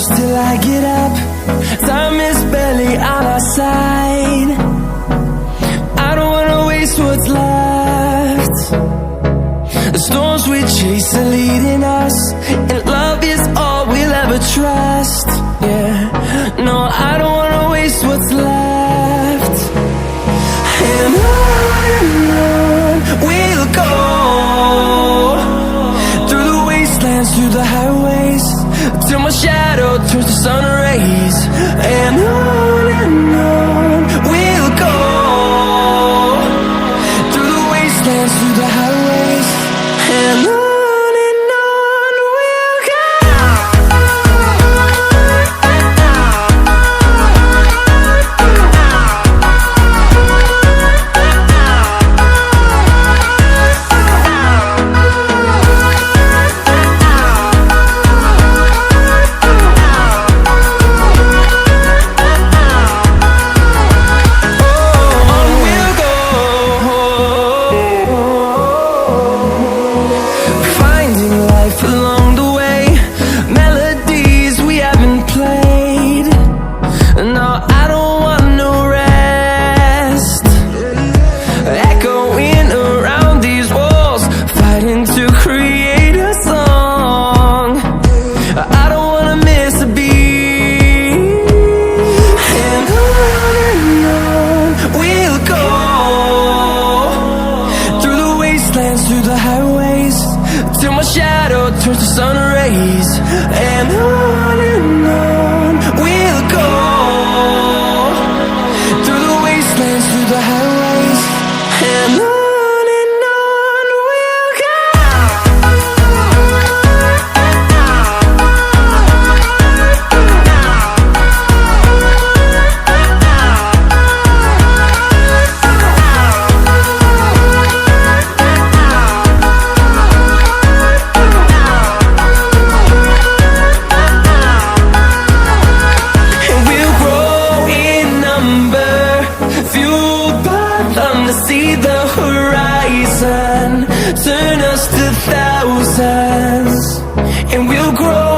close till I get up. Time is barely on our side. I don't wanna waste what's left. The storms we chase are leading us, and love is all we'll ever trust. Yeah, no, I don't wanna waste what's left. And on we'll go, through the wastelands, through the highways, till my shadow turns to sun rays. And on we'll go, through the wastelands, through the highways, and on we'll go. Along the way, melodies we haven't played. No, I don't want no rest. Echoing around these walls, fighting to create a song. I don't wanna miss a beat. And on we'll go, through the wastelands, through the highways, till my shadow turns to sun rays. And on we'll go, through the wastelands, through the highways, and on we'll go. To see the horizon turn us to thousands, and we'll grow